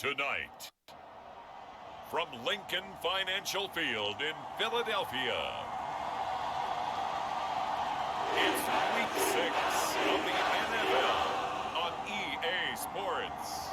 Tonight, from Lincoln Financial Field in Philadelphia, it's Week 6 of the NFL on EA Sports.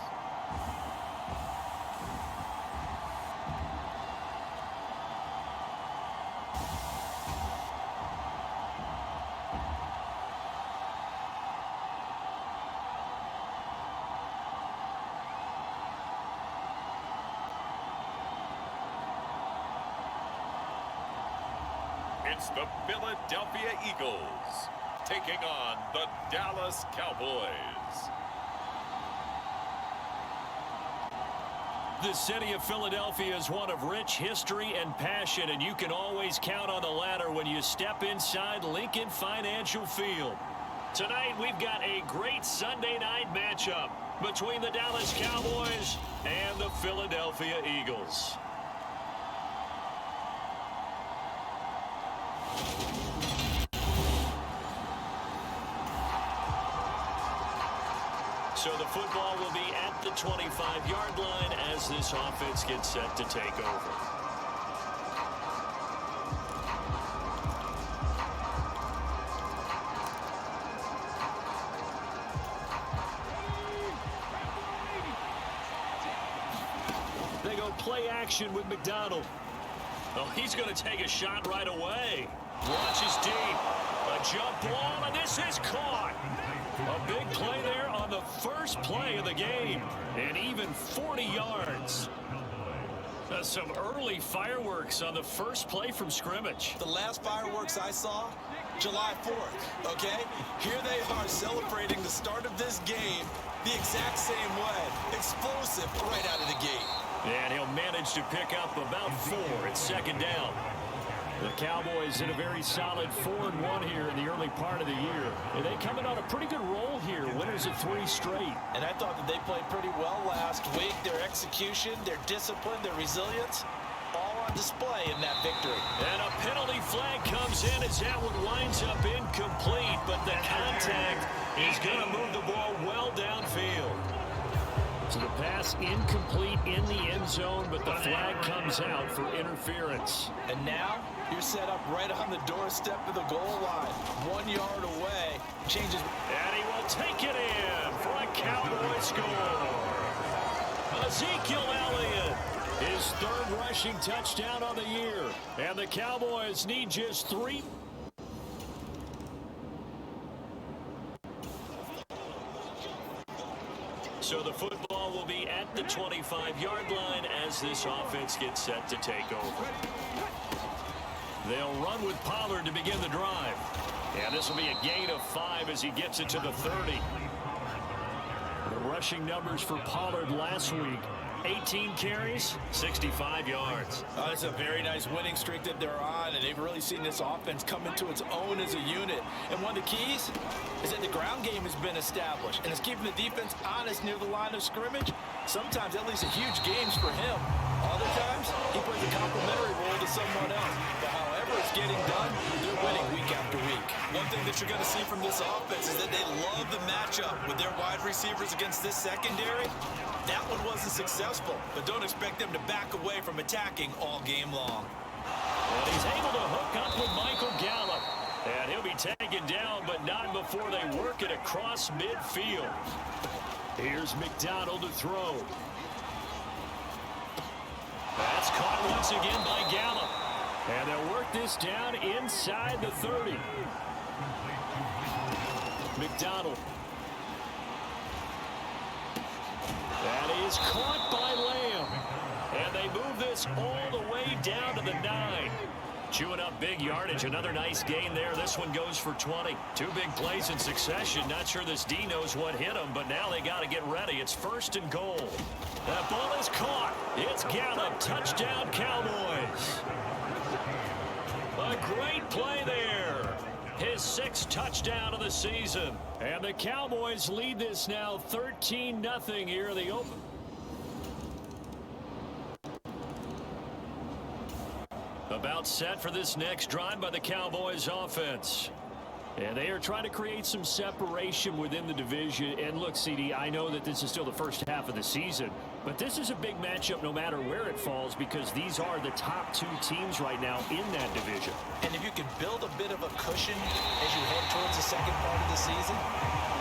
It's the Philadelphia Eagles taking on the Dallas Cowboys. The city of Philadelphia is one of rich history and passion, and you can always count on the latter when you step inside Lincoln Financial Field. Tonight, we've got a great Sunday night matchup between the Dallas Cowboys and the Philadelphia Eagles. So the football will be at the 25-yard line as this offense gets set to take over. They go play action with McDonald. Oh, he's going to take a shot right away. Launches deep. A jump ball, and this is caught. A big play there on the first play of the game, and even 40 yards. Some early fireworks on the first play from scrimmage. The last fireworks I saw, July 4th, okay? Here they are celebrating the start of this game the exact same way. Explosive right out of the gate. And he'll manage to pick up about 4 at second down. The Cowboys in a very solid 4-1 here in the early part of the year. And they come in on a pretty good roll here, winners of 3 straight. And I thought that they played pretty well last week. Their execution, their discipline, their resilience, all on display in that victory. And a penalty flag comes in as that one winds up incomplete, but the contact is going to move the ball well downfield. So the pass incomplete in the end zone, but the flag comes out for interference. And now you're set up right on the doorstep of the goal line. 1 yard away. Changes. And he will take it in for a Cowboy score. Ezekiel Elliott, his 3rd rushing touchdown on the year. And the Cowboys need just 3. So the football will be at the 25-yard line as this offense gets set to take over. They'll run with Pollard to begin the drive. And this will be a gain of 5 as he gets it to the 30. The rushing numbers for Pollard last week, 18 carries, 65 yards. It's a very nice winning streak that they're on, and they've really seen this offense come into its own as a unit. And one of the keys is that the ground game has been established, and it's keeping the defense honest near the line of scrimmage. Sometimes that leads to huge games for him. Other times, he plays a complementary role to someone else. But however it's getting done, they're winning week after week. One thing that you're going to see from this offense is that they love the matchup with their wide receivers against this secondary. That one wasn't successful, but don't expect them to back away from attacking all game long. And he's able to hook up with Michael Gallup. And he'll be taken down, but not before they work it across midfield. Here's McDonald to throw. That's caught once again by Gallup. And they'll work this down inside the 30. McDonald. That is caught by Lamb. And they move this all the way down to the 9. Chewing up big yardage. Another nice gain there. This one goes for 20. 2 big plays in succession. Not sure this D knows what hit him, but now they got to get ready. It's 1st and goal. That ball is caught. It's Gallup. Touchdown, Cowboys. A great play there. His 6th touchdown of the season. And the Cowboys lead this now 13-0 here in the open. About set for this next drive by the Cowboys offense. And they are trying to create some separation within the division. And look, CD, I know that this is still the first half of the season, but this is a big matchup no matter where it falls because these are the top two teams right now in that division. And if you can build a bit of a cushion as you head towards the second part of the season,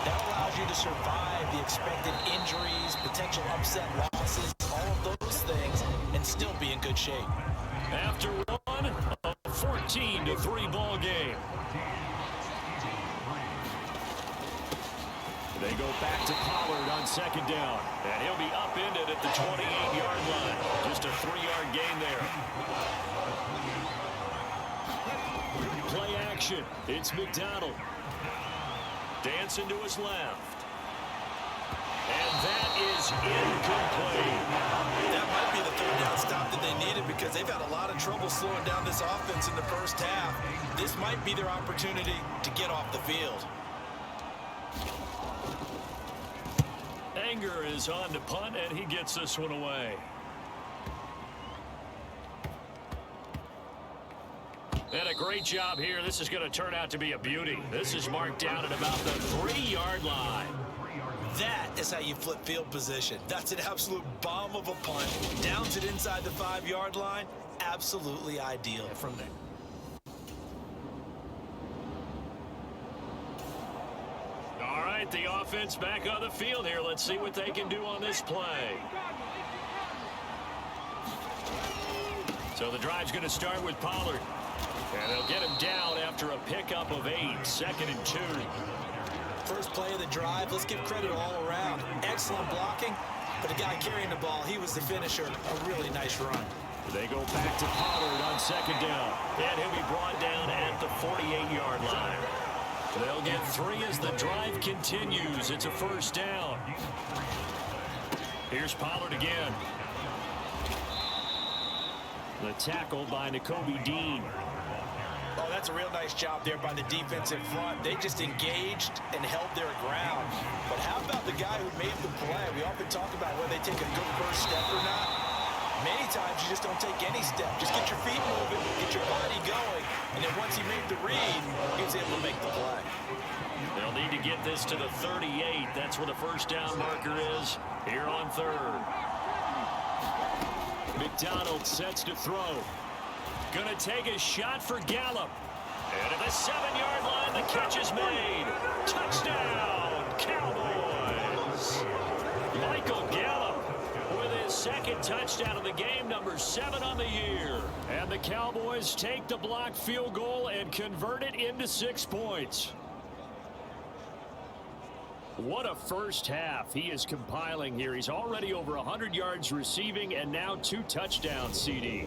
that allows you to survive the expected injuries, potential upset losses, all of those things, and still be in good shape. After one, a 14-3 ball game. They go back to Pollard on second down. And he'll be upended at the 28-yard line. Just a 3-yard gain there. Play action. It's McDonald. Dancing to his left. And that is incomplete. That might be the third down stop that they needed because they've had a lot of trouble slowing down this offense in the first half. This might be their opportunity to get off the field. Anger is on to punt, and he gets this one away. And a great job here. This is going to turn out to be a beauty. This is marked down at about the 3-yard line. That is how you flip field position. That's an absolute bomb of a punt. Downs it inside the 5-yard line. Absolutely ideal. From there. All right, the offense back on the field here. Let's see what they can do on this play. So the drive's going to start with Pollard. And they'll get him down after a pickup of 8, 2nd and 2. First play of the drive, let's give credit all around. Excellent blocking, but the guy carrying the ball, he was the finisher. A really nice run. They go back to Pollard on second down. And he'll be brought down at the 48-yard line. They'll get 3 as the drive continues. It's a first down. Here's Pollard again. The tackle by Nakobe Dean. Oh, that's a real nice job there by the defensive front. They just engaged and held their ground. But how about the guy who made the play? We often talk about whether they take a good first step or not. Many times you just don't take any step. Just get your feet moving, get your body going, and then once he made the read, he was able to make the play. They'll need to get this to the 38. That's where the first down marker is here on third. McDonald sets to throw. Going to take a shot for Gallup. And at the 7-yard line, the catch is made. Touchdown, Cowboys. Michael Gallup with his second touchdown of the game, number 7 on the year. And the Cowboys take the blocked field goal and convert it into 6 points. What a first half he is compiling here. He's already over 100 yards receiving and now 2 touchdowns, CD.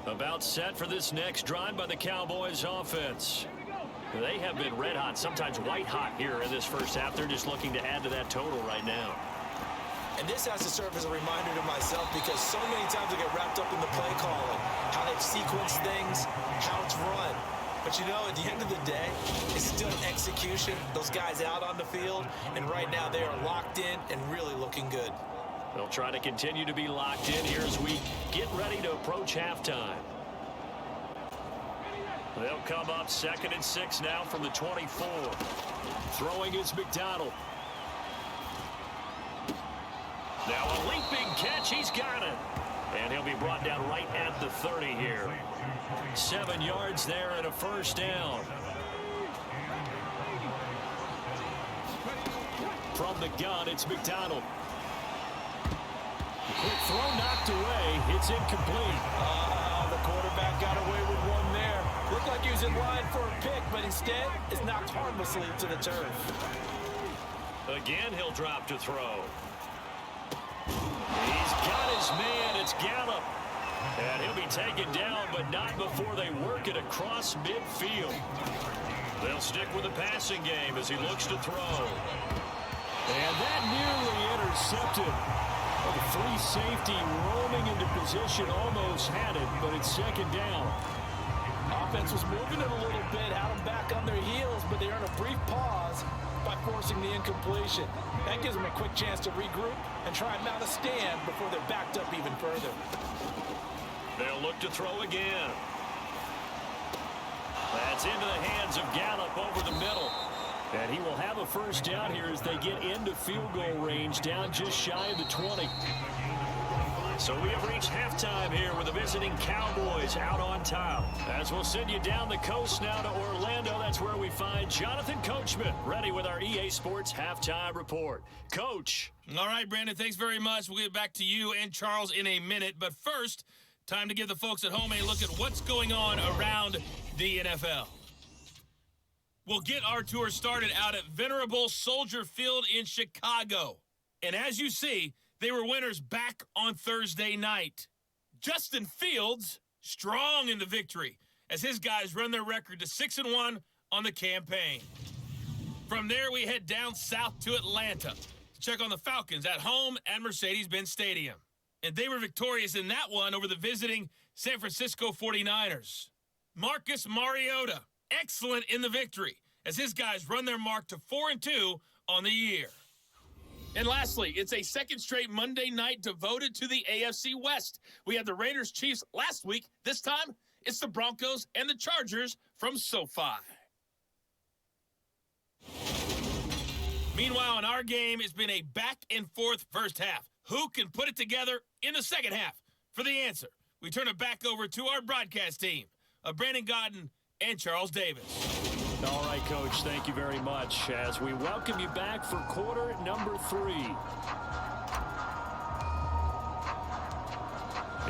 About set for this next drive by the Cowboys offense. They have been red hot, sometimes white hot here in this first half. They're just looking to add to that total right now. And this has to serve as a reminder to myself because so many times I get wrapped up in the play calling, how they've sequenced things, how it's run. But you know, at the end of the day, it's still execution. Those guys out on the field, and right now they are locked in and really looking good. They'll try to continue to be locked in here as we get ready to approach halftime. They'll come up 2nd and 6 now from the 24. Throwing is McDonald. Now a leaping catch. He's got it. And he'll be brought down right at the 30 here. 7 yards there and a first down. From the gun, it's McDonald. Quick throw knocked away. It's incomplete. The quarterback got away with one there. Looked like he was in line for a pick, but instead is knocked harmlessly to the turf. Again, he'll drop to throw. He's got his man. It's Gallup. And he'll be taken down, but not before they work it across midfield. They'll stick with the passing game as he looks to throw. And that nearly intercepted. The free safety roaming into position, almost had it, but it's 2nd down. Offense was moving it a little bit, had them back on their heels, but they earn a brief pause by forcing the incompletion. That gives them a quick chance to regroup and try and mount a stand before they're backed up even further. They'll look to throw again. That's into the hands of Gallup over the middle. And he will have a first down here as they get into field goal range, down just shy of the 20. So we have reached halftime here with the visiting Cowboys out on top. As we'll send you down the coast now to Orlando, that's where we find Jonathan Coachman, ready with our EA Sports Halftime Report. Coach. All right, Brandon, thanks very much. We'll get back to you and Charles in a minute. But first, time to give the folks at home a look at what's going on around the NFL. We'll get our tour started out at Venerable Soldier Field in Chicago. And as you see, they were winners back on Thursday night. Justin Fields, strong in the victory, as his guys run their record to 6-1 on the campaign. From there, we head down south to Atlanta to check on the Falcons at home at Mercedes-Benz Stadium. And they were victorious in that one over the visiting San Francisco 49ers. Marcus Mariota, excellent in the victory, as his guys run their mark to 4-2 on the year. And lastly, it's a second straight Monday night devoted to the AFC West. We had the Raiders-Chiefs last week. This time, it's the Broncos and the Chargers from SoFi. Meanwhile, in our game, it's been a back-and-forth first half. Who can put it together in the second half? For the answer, we turn it back over to our broadcast team of Brandon Godden and Charles Davis. All right, Coach, thank you very much as we welcome you back for quarter number 3.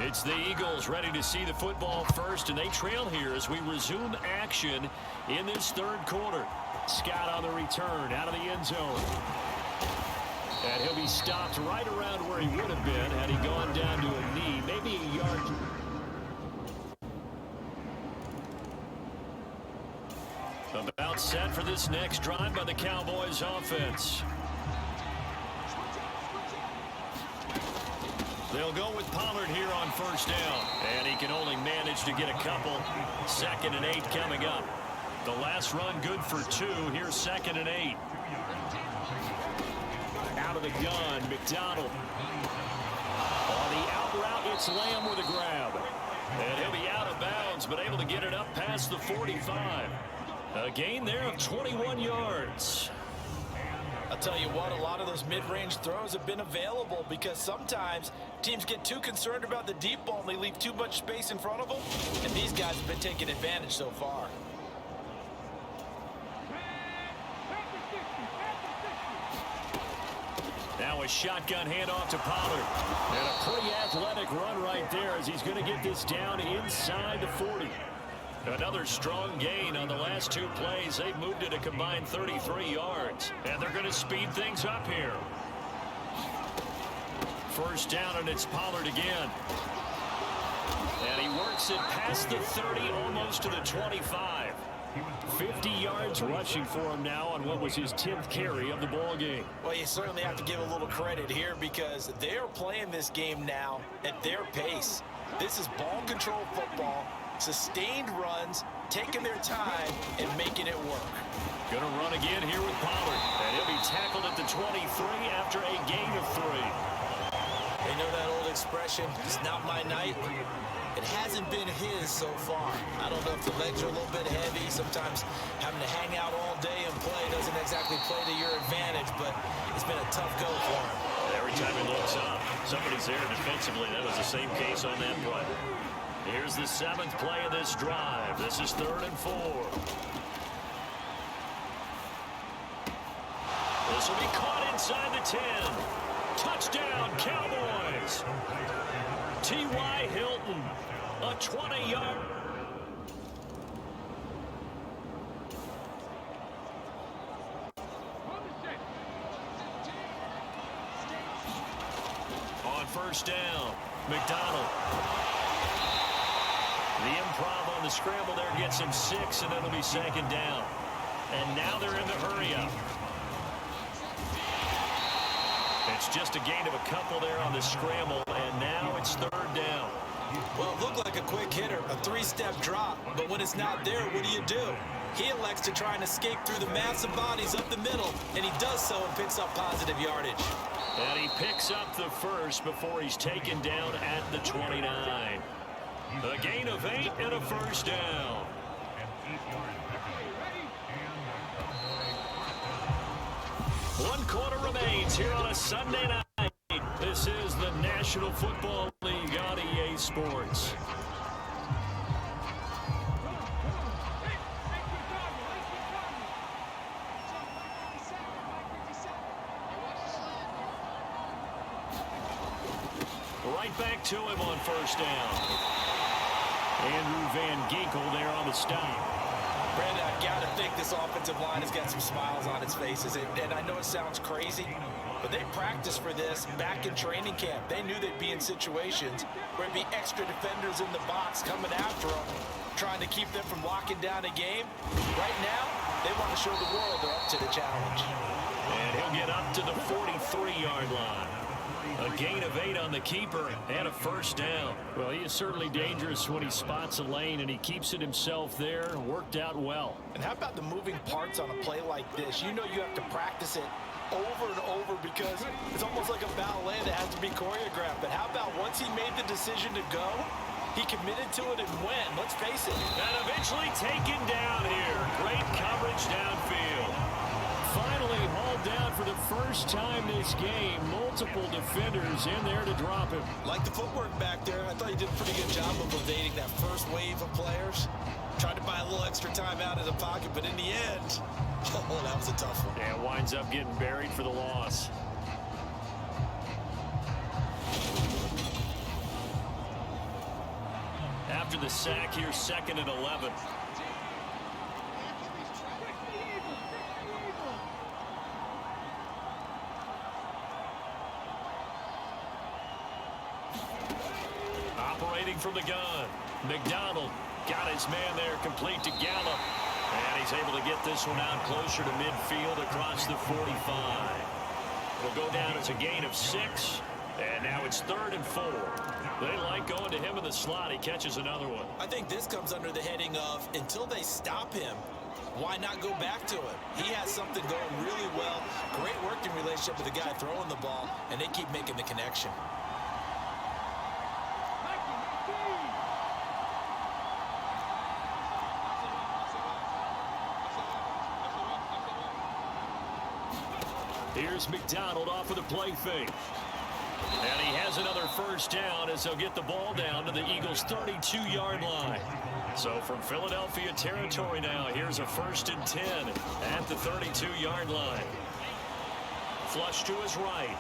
It's the Eagles ready to see the football first, and they trail here as we resume action in this third quarter. Scott on the return out of the end zone. And he'll be stopped right around where he would have been had he gone down to a knee, maybe a yard. About set for this next drive by the Cowboys offense. They'll go with Pollard here on first down. And he can only manage to get a couple. 2nd and 8 coming up. The last run good for 2. Here's 2nd and 8. Out of the gun, McDonald. On the out route, it's Lamb with a grab. And he'll be out of bounds, but able to get it up past the 45. A gain there of 21 yards. I'll tell you what, a lot of those mid-range throws have been available because sometimes teams get too concerned about the deep ball and they leave too much space in front of them. And these guys have been taking advantage so far. Now a shotgun handoff to Pollard. And a pretty athletic run right there as he's going to get this down inside the 40. Another strong gain on the last 2 plays. They've moved it a combined 33 yards. And they're going to speed things up here. First down, and it's Pollard again. And he works it past the 30, almost to the 25. 50 yards rushing for him now on what was his 10th carry of the ball game. Well, you certainly have to give a little credit here because they're playing this game now at their pace. This is ball control football, sustained runs, taking their time, and making it work. Going to run again here with Pollard. And he'll be tackled at the 23 after a gain of 3. You know that old expression, it's not my night? It hasn't been his so far. I don't know if the legs are a little bit heavy. Sometimes having to hang out all day and play doesn't exactly play to your advantage, but it's been a tough go for him. Every time he looks up, somebody's there defensively. That was the same case on that play. Here's the 7th play of this drive. This is 3rd and 4. This will be caught inside the 10. Touchdown, Cowboys. T.Y. Hilton, a 20-yard. On first down, McDonald. The improv on the scramble there gets him 6, and it'll be 2nd down. And now they're in the hurry-up. It's just a gain of a couple there on the scramble, and now it's 3rd down. Well, it looked like a quick hitter, a 3-step drop, but when it's not there, what do? He elects to try and escape through the massive bodies up the middle, and he does so and picks up positive yardage. And he picks up the first before he's taken down at the 29. A gain of 8 and a first down. One quarter remains here on a Sunday night. This is the National Football League on EA Sports. Right back to him on first down. Andrew Van Ginkel there on the stop. Brandon, I got to think this offensive line has got some smiles on its faces. And I know it sounds crazy, but they practiced for this back in training camp. They knew they'd be in situations where there'd be extra defenders in the box coming after them, trying to keep them from locking down a game. Right now, they want to show the world they're up to the challenge. And he'll get up to the 43-yard line. A gain of 8 on the keeper and a first down. Well, he is certainly dangerous when he spots a lane, and he keeps it himself there. Worked out well. And how about the moving parts on a play like this? You know you have to practice it over and over because it's almost like a ballet that has to be choreographed. But how about once he made the decision to go, he committed to it and went. Let's face it. And eventually taken down here. Great coverage downfield. Finally hauled down for the first time this game. Multiple defenders in there to drop him. Like the footwork back there, I thought he did a pretty good job of evading that first wave of players. Tried to buy a little extra time out of the pocket, but in the end, oh, that was a tough one. Yeah, winds up getting buried for the loss. After the sack, here's 2nd and 11. Operating from the gun. McDonald got his man there complete to Gallup. And he's able to get this one out closer to midfield across the 45. It'll go down as a gain of 6. And now it's 3rd and 4. They like going to him in the slot. He catches another one. I think this comes under the heading of until they stop him, why not go back to it? He has something going really well. Great working relationship with the guy throwing the ball, and they keep making the connection. Here's McDonald off of the play fake. And he has another first down as they'll get the ball down to the Eagles' 32-yard line. So from Philadelphia territory now, here's a 1st and 10 at the 32-yard line. Flush to his right.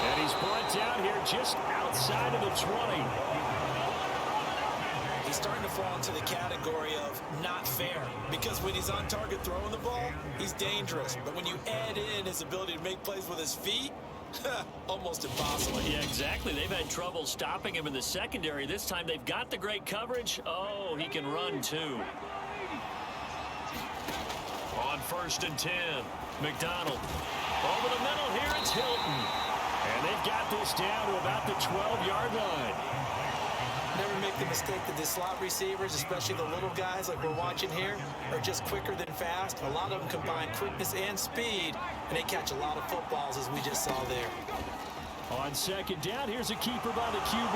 And he's brought down here just outside of the 20. He's starting to fall into the category of not fair because when he's on target throwing the ball, he's dangerous. But when you add in his ability to make plays with his feet, almost impossible. Yeah, exactly. They've had trouble stopping him in the secondary. This time they've got the great coverage. Oh, he can run too. On 1st and 10, McDonald. Over the middle here, it's Hilton. And they've got this down to about the 12-yard line. Never make the mistake that the slot receivers, especially the little guys like we're watching here, are just quicker than fast. A lot of them combine quickness and speed, and they catch a lot of footballs, as we just saw there. On 2nd down, here's a keeper by the QB.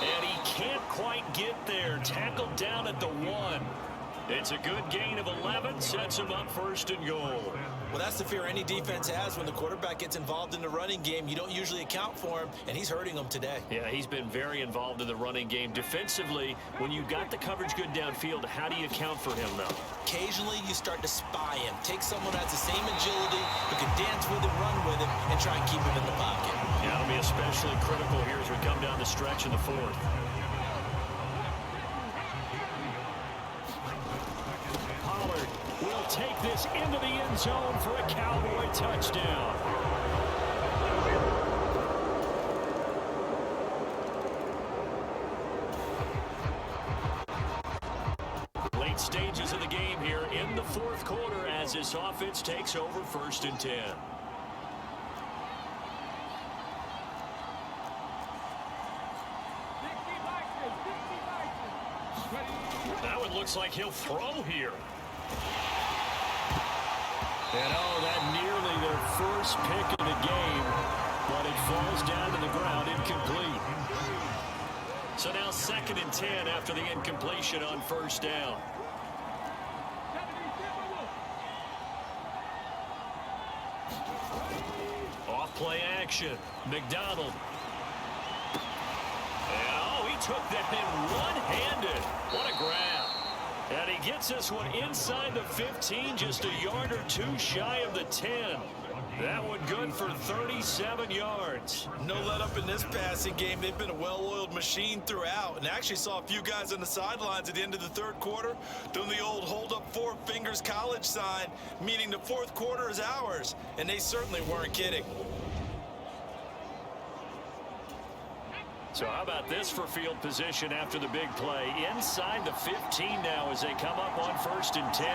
And he can't quite get there. Tackled down at the 1. It's a good gain of 11, sets him up 1st and goal. Well, that's the fear any defense has when the quarterback gets involved in the running game. You don't usually account for him, and he's hurting them today. Yeah, he's been very involved in the running game. Defensively, when you've got the coverage good downfield, how do you account for him, though? Occasionally, you start to spy him. Take someone who has the same agility, who can dance with him, run with him, and try and keep him in the pocket. Yeah, that'll be especially critical here as we come down the stretch in the 4th. Will take this into the end zone for a Cowboy touchdown. Late stages of the game here in the 4th quarter as this offense takes over 1st and 10. That one looks like he'll throw here. And oh, that nearly their first pick of the game. but it falls down to the ground incomplete. So now 2nd and 10 after the incompletion on 1st down. Off play action. McDonald. And he took that in one-handed. What a grab. And he gets this one inside the 15, just a yard or two shy of the 10. That one good for 37 yards. No let up in this passing game. They've been a well-oiled machine throughout, and actually saw a few guys on the sidelines at the end of the 3rd quarter doing the old hold up 4 fingers college sign, meaning the 4th quarter is ours, and they certainly weren't kidding. So how about this for field position after the big play? Inside the 15 now as they come up on 1st and 10.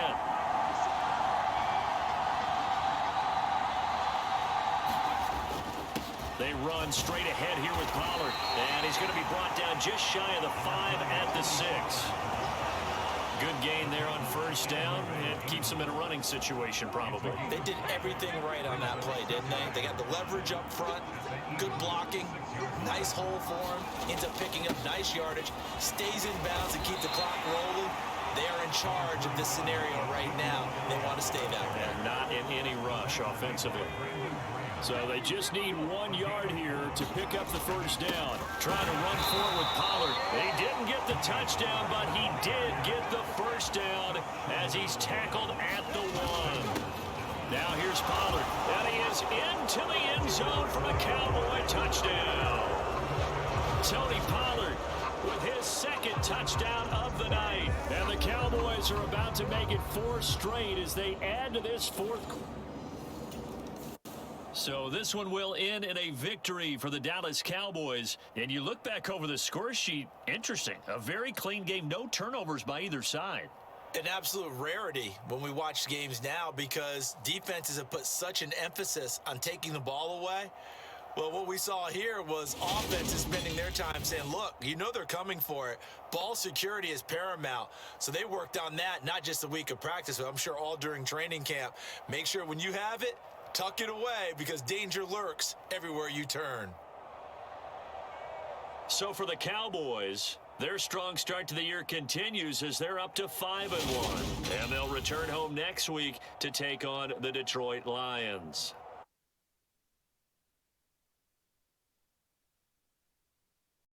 They run straight ahead here with Pollard. And he's going to be brought down just shy of the 5 at the 6. Good gain there on 1st down. It keeps them in a running situation probably. They did everything right on that play, didn't they? They got the leverage up front, good blocking, nice hole for him, ends up picking up nice yardage, stays in bounds and keep the clock rolling. They are in charge of this scenario right now. They want to stay that way. And not in any rush offensively. So they just need 1 yard here to pick up the 1st down. Trying to run forward with Pollard. He didn't get the touchdown, but he did get the 1st down as he's tackled at the 1. Now here's Pollard. And he is into the end zone for a Cowboy touchdown. Tony Pollard with his 2nd touchdown of the night. And the Cowboys are about to make it 4 straight as they add to this 4th quarter. So this one will end in a victory for the Dallas Cowboys. And you look back over the score sheet, interesting. A very clean game, no turnovers by either side. An absolute rarity when we watch games now because defenses have put such an emphasis on taking the ball away. Well, what we saw here was offenses spending their time saying, look, you know they're coming for it. Ball security is paramount. So they worked on that, not just a week of practice, but I'm sure all during training camp. Make sure when you have it, tuck it away because danger lurks everywhere you turn. So for the Cowboys, their strong start to the year continues as they're up to 5-1. And they'll return home next week to take on the Detroit Lions.